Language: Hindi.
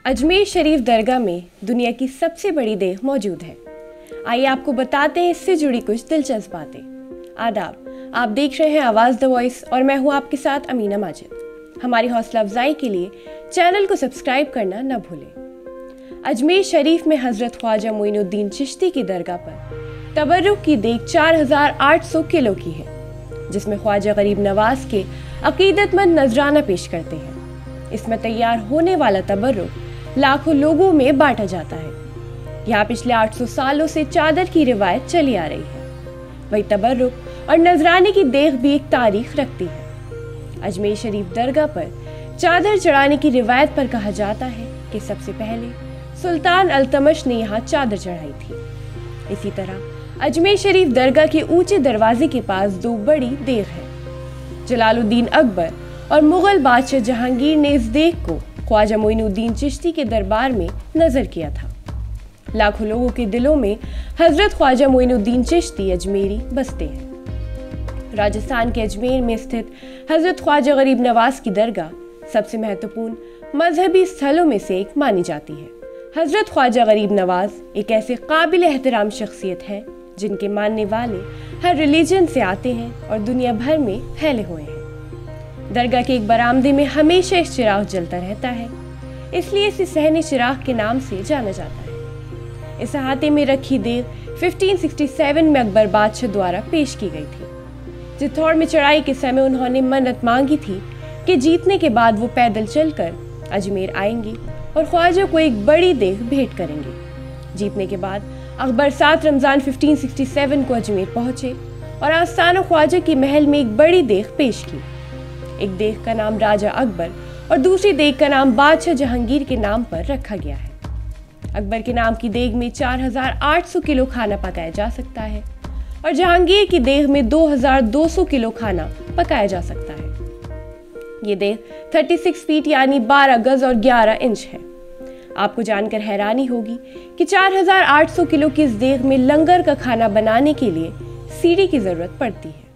अजमेर शरीफ दरगाह में दुनिया की सबसे बड़ी देह मौजूद है। आइए आपको बताते हैं इससे जुड़ी कुछ दिलचस्प बातें। आदाब, आप देख रहे हैं आवाज़ द वॉइस और मैं हूँ आपके साथ अमीना माजिद। हमारी हौसला अफजाई के लिए चैनल को सब्सक्राइब करना न भूलें। अजमेर शरीफ में हज़रत ख्वाजा मोइनुद्दीन चिश्ती की दरगाह पर तबर्रुक की देग 4800 किलो की है, जिसमें ख्वाजा गरीब नवाज के अकीदतमंद नजराना पेश करते हैं। इसमें तैयार होने वाला तबर्रुक लाखों लोगों में बांटा जाता है। यहाँ पिछले 800 सालों से चादर की रिवायत चली आ रही है। वही तबर्रुक और नजराने की देख भी एक तारीख रखती है। अजमेर शरीफ दरगाह पर चादर चढ़ाने की रिवायत पर कहा जाता है कि सबसे पहले सुल्तान अल्तमश ने यहाँ चादर चढ़ाई थी। इसी तरह अजमेर शरीफ दरगाह के ऊंचे दरवाजे के पास दो बड़ी देग है। जलालुद्दीन अकबर और मुगल बादशाह जहांगीर ने इस देग को ख्वाजा मोइनुद्दीन चिश्ती के दरबार में नजर किया था। लाखों लोगों के दिलों में हजरत ख्वाजा मोइनुद्दीन चिश्ती अजमेरी बसते हैं। राजस्थान के अजमेर में स्थित हजरत ख्वाजा गरीब नवाज की दरगाह सबसे महत्वपूर्ण मजहबी स्थलों में से एक मानी जाती है। हजरत ख्वाजा गरीब नवाज एक ऐसे काबिल एहतराम शख्सियत है जिनके मानने वाले हर रिलीजन से आते हैं और दुनिया भर में फैले हुए हैं। दरगाह के एक बरामदे में हमेशा एक चिराग जलता रहता है, इसलिए इसे सहने चिराग के नाम से जाना जाता है। इस अहाते में रखी देग 1567 में अकबर बादशाह द्वारा पेश की गई थी। चित्तौड़ में चढ़ाई के समय उन्होंने मन्नत मांगी थी कि जीतने के बाद वो पैदल चलकर अजमेर आएंगे और ख्वाजा को एक बड़ी देग भेंट करेंगे। जीतने के बाद अकबर 7 रमज़ान 1567 को अजमेर पहुंचे और आस्थाना ख्वाजा की महल में एक बड़ी देग पेश की। एक देग का नाम राजा अकबर और दूसरी देग का नाम बादशाह जहांगीर के नाम पर रखा गया है। अकबर के नाम की देग में 4800 किलो खाना पकाया जा सकता है और जहांगीर की देग में 2200 किलो खाना पकाया जा सकता है। ये देग 36 फीट यानी 12 गज और 11 इंच है। आपको जानकर हैरानी होगी कि 4800 किलो की इस देग में लंगर का खाना बनाने के लिए सीढ़ी की जरूरत पड़ती है।